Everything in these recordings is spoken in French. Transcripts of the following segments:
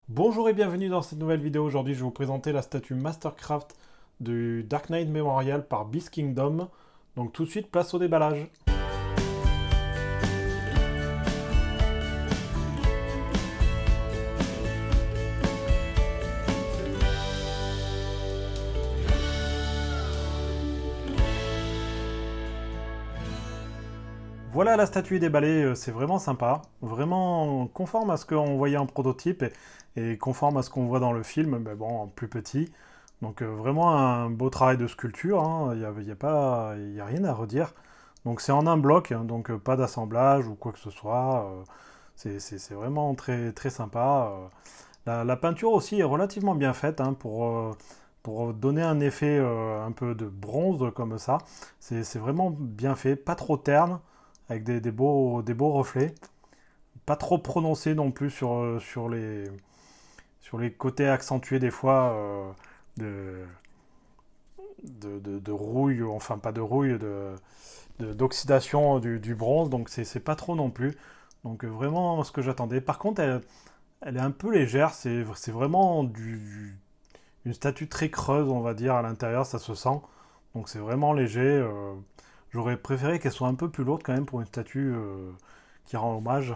Bonjour et bienvenue dans cette nouvelle vidéo. Aujourd'hui, je vais vous présenter la statue Mastercraft du Dark Knight Memorial par Beast Kingdom. Donc tout de suite, place au déballage. Voilà, la statue est déballée, c'est vraiment sympa, vraiment conforme à ce qu'on voyait en prototype et conforme à ce qu'on voit dans le film, mais bon, en plus petit. Donc vraiment un beau travail de sculpture, hein. Il y a rien à redire. Donc c'est en un bloc, hein, donc pas d'assemblage ou quoi que ce soit. C'est vraiment très, très sympa. La peinture aussi est relativement bien faite, hein, pour donner un effet un peu de bronze comme ça. C'est vraiment bien fait, pas trop terne, avec des beaux reflets. Pas trop prononcé non plus sur les côtés accentués des fois de, de rouille, enfin pas de rouille, d'oxydation du bronze, donc c'est pas trop non plus. Donc vraiment ce que j'attendais. Par contre, elle est un peu légère, c'est vraiment une statue très creuse, on va dire, à l'intérieur, ça se sent. Donc c'est vraiment léger. J'aurais préféré qu'elle soit un peu plus lourde quand même pour une statue qui rend hommage.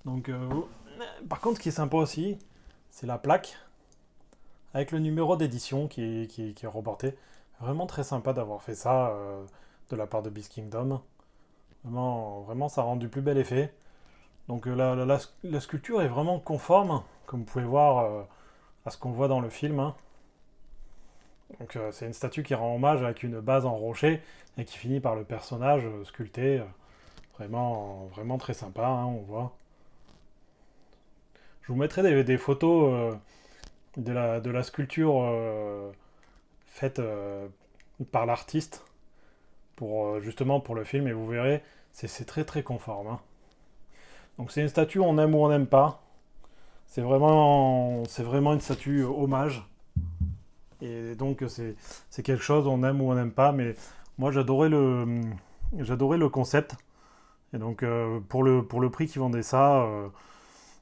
Donc, par contre, ce qui est sympa aussi, c'est la plaque avec le numéro d'édition qui est reporté. Vraiment très sympa d'avoir fait ça de la part de Beast Kingdom. Vraiment, vraiment, ça rend du plus bel effet. Donc la sculpture est vraiment conforme, comme vous pouvez voir, à ce qu'on voit dans le film, hein. Donc c'est une statue qui rend hommage avec une base en rocher et qui finit par le personnage sculpté. Vraiment, vraiment très sympa, hein, on voit. Je vous mettrai des photos de la sculpture faite par l'artiste pour justement pour le film et vous verrez, c'est très très conforme, hein. Donc c'est une statue on aime ou on n'aime pas. C'est vraiment une statue hommage. Et donc c'est quelque chose on aime ou on n'aime pas. Mais moi j'adorais le concept. Et donc pour le prix qu'ils vendaient ça,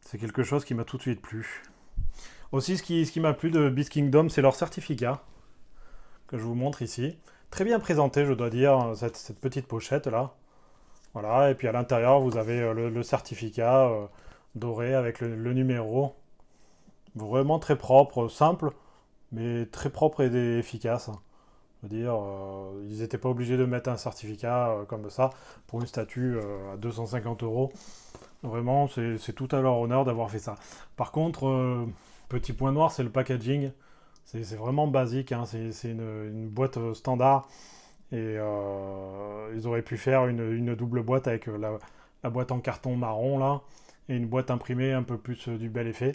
c'est quelque chose qui m'a tout de suite plu. Aussi ce qui m'a plu de Beast Kingdom, c'est leur certificat que je vous montre ici. Très bien présenté, je dois dire, cette petite pochette là. Voilà, et puis à l'intérieur, vous avez le certificat doré avec le numéro. Vraiment très propre, simple, mais très propre et efficace. Je veux dire, ils n'étaient pas obligés de mettre un certificat comme ça pour une statue à 250 euros. Vraiment, c'est tout à leur honneur d'avoir fait ça. Par contre, petit point noir, c'est le packaging. C'est vraiment basique, hein. C'est une boîte standard. Et ils auraient pu faire une double boîte avec la boîte en carton marron là et une boîte imprimée un peu plus du bel effet.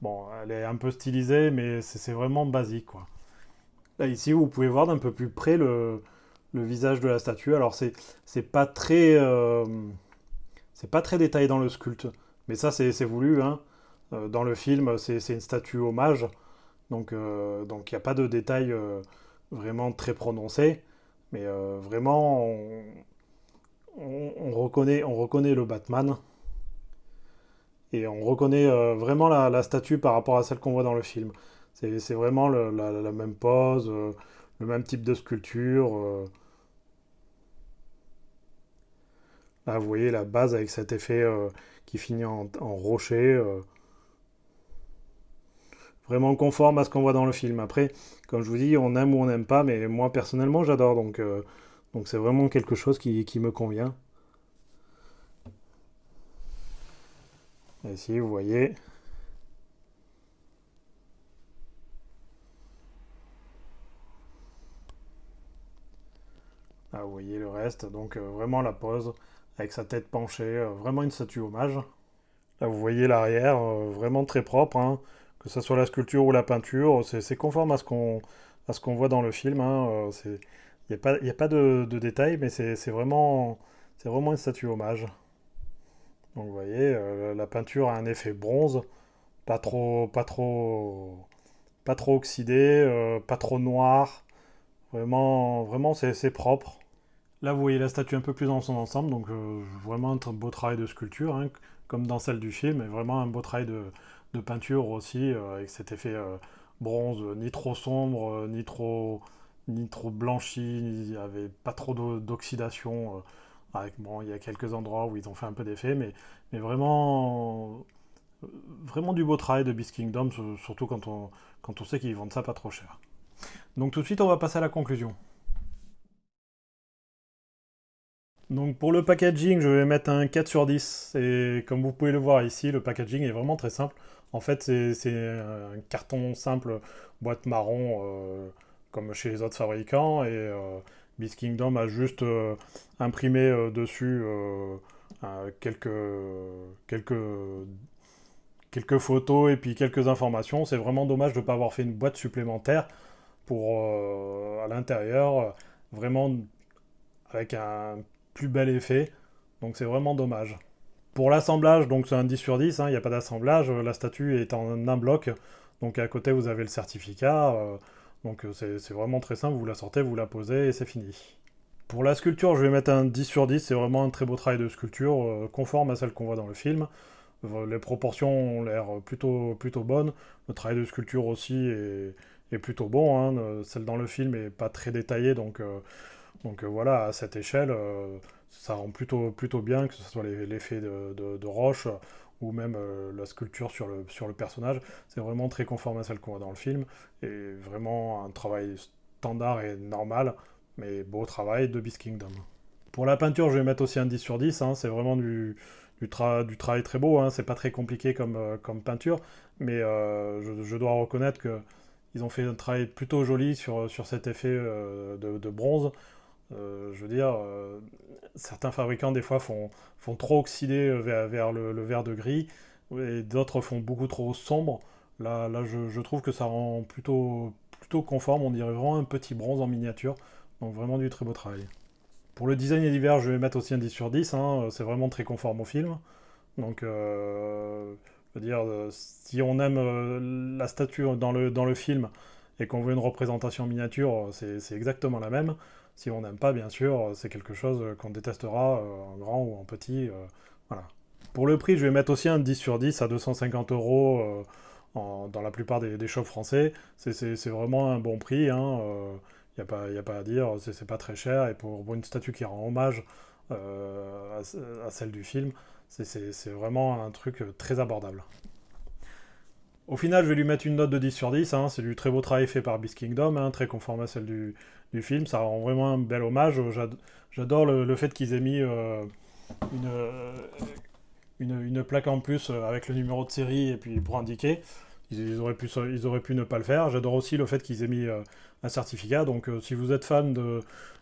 Bon, elle est un peu stylisée, mais c'est vraiment basique quoi. Là ici, vous pouvez voir d'un peu plus près le visage de la statue. Alors c'est pas très c'est pas très détaillé dans le sculpte, mais ça c'est voulu, hein. Dans le film, c'est une statue hommage, donc il n'y a pas de détails vraiment très prononcés, mais vraiment on reconnaît le Batman et on reconnaît vraiment la statue par rapport à celle qu'on voit dans le film. C'est vraiment la même pose, le même type de sculpture. Là, vous voyez la base avec cet effet qui finit en rocher. Vraiment conforme à ce qu'on voit dans le film. Après, comme je vous dis, on aime ou on n'aime pas, mais moi personnellement j'adore, donc c'est vraiment quelque chose qui me convient. Et ici, vous voyez, là, vous voyez le reste, donc vraiment la pose avec sa tête penchée, vraiment une statue hommage. Là, vous voyez l'arrière, vraiment très propre, hein, que ce soit la sculpture ou la peinture, c'est conforme à ce qu'on voit dans le film, hein, il y a pas de détails, mais c'est vraiment une statue hommage. Donc vous voyez, la peinture a un effet bronze, pas trop oxydé, pas trop noir. Vraiment, vraiment c'est propre. Là, vous voyez la statue un peu plus dans son ensemble, donc vraiment un beau travail de sculpture, hein, comme dans celle du film, et vraiment un beau travail de peinture aussi, avec cet effet bronze, ni trop sombre, ni trop blanchi, il n'y avait pas trop d'oxydation. Bon, il y a quelques endroits où ils ont fait un peu d'effet, mais vraiment, vraiment du beau travail de Beast Kingdom, surtout quand on sait qu'ils vendent ça pas trop cher. Donc tout de suite, on va passer à la conclusion. Donc pour le packaging, je vais mettre un 4 sur 10. Et comme vous pouvez le voir ici, le packaging est vraiment très simple. En fait, c'est un carton simple, boîte marron, comme chez les autres fabricants. Et Beast Kingdom a juste imprimé dessus quelques, quelques, quelques photos et puis quelques informations. C'est vraiment dommage de ne pas avoir fait une boîte supplémentaire pour à l'intérieur, vraiment avec un plus bel effet. Donc c'est vraiment dommage. Pour l'assemblage, donc c'est un 10 sur 10, hein, il n'y a pas d'assemblage. La statue est en un bloc. Donc à côté, vous avez le certificat. Donc c'est vraiment très simple. Vous la sortez, vous la posez et c'est fini. Pour la sculpture, je vais mettre un 10 sur 10. C'est vraiment un très beau travail de sculpture, conforme à celle qu'on voit dans le film. Les proportions ont l'air plutôt bonnes. Le travail de sculpture aussi est plutôt bon, hein. Celle dans le film est pas très détaillée, donc voilà, à cette échelle, ça rend plutôt bien, que ce soit l'effet de roche ou même la sculpture sur le personnage. C'est vraiment très conforme à celle qu'on voit dans le film, et vraiment un travail standard et normal, mais beau travail de Beast Kingdom. Pour la peinture, je vais mettre aussi un 10 sur 10, hein, c'est vraiment du travail très beau, hein, c'est pas très compliqué comme peinture, mais je dois reconnaître que ils ont fait un travail plutôt joli sur cet effet de bronze. Je veux dire, certains fabricants des fois font trop oxyder vers le vert de gris, et d'autres font beaucoup trop sombre. Là je trouve que ça rend plutôt conforme, on dirait vraiment un petit bronze en miniature, donc vraiment du très beau travail. Pour le design et l'hiver, je vais mettre aussi un 10 sur 10, hein, c'est vraiment très conforme au film. Donc, je veux dire, si on aime la statue dans le film et qu'on veut une représentation miniature, c'est exactement la même. Si on n'aime pas, bien sûr, c'est quelque chose qu'on détestera en grand ou en petit. Voilà. Pour le prix, je vais mettre aussi un 10 sur 10 à 250 euros dans la plupart des shops français. C'est vraiment un bon prix, hein. Y a pas à dire, c'est pas très cher. Et pour une statue qui rend hommage à celle du film, c'est vraiment un truc très abordable. Au final, je vais lui mettre une note de 10 sur 10, hein. C'est du très beau travail fait par Beast Kingdom, hein, très conforme à celle du film. Ça rend vraiment un bel hommage. J'adore le fait qu'ils aient mis une, euh, une plaque en plus avec le numéro de série et puis pour indiquer. Ils auraient pu ne pas le faire. J'adore aussi le fait qu'ils aient mis un certificat. Donc si vous êtes fan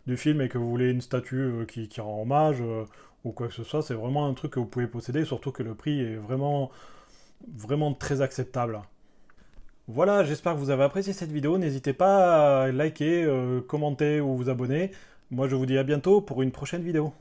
du film et que vous voulez une statue qui rend hommage ou quoi que ce soit, c'est vraiment un truc que vous pouvez posséder, surtout que le prix est vraiment très acceptable. Voilà, j'espère que vous avez apprécié cette vidéo. N'hésitez pas à liker, commenter ou vous abonner. Moi, je vous dis à bientôt pour une prochaine vidéo.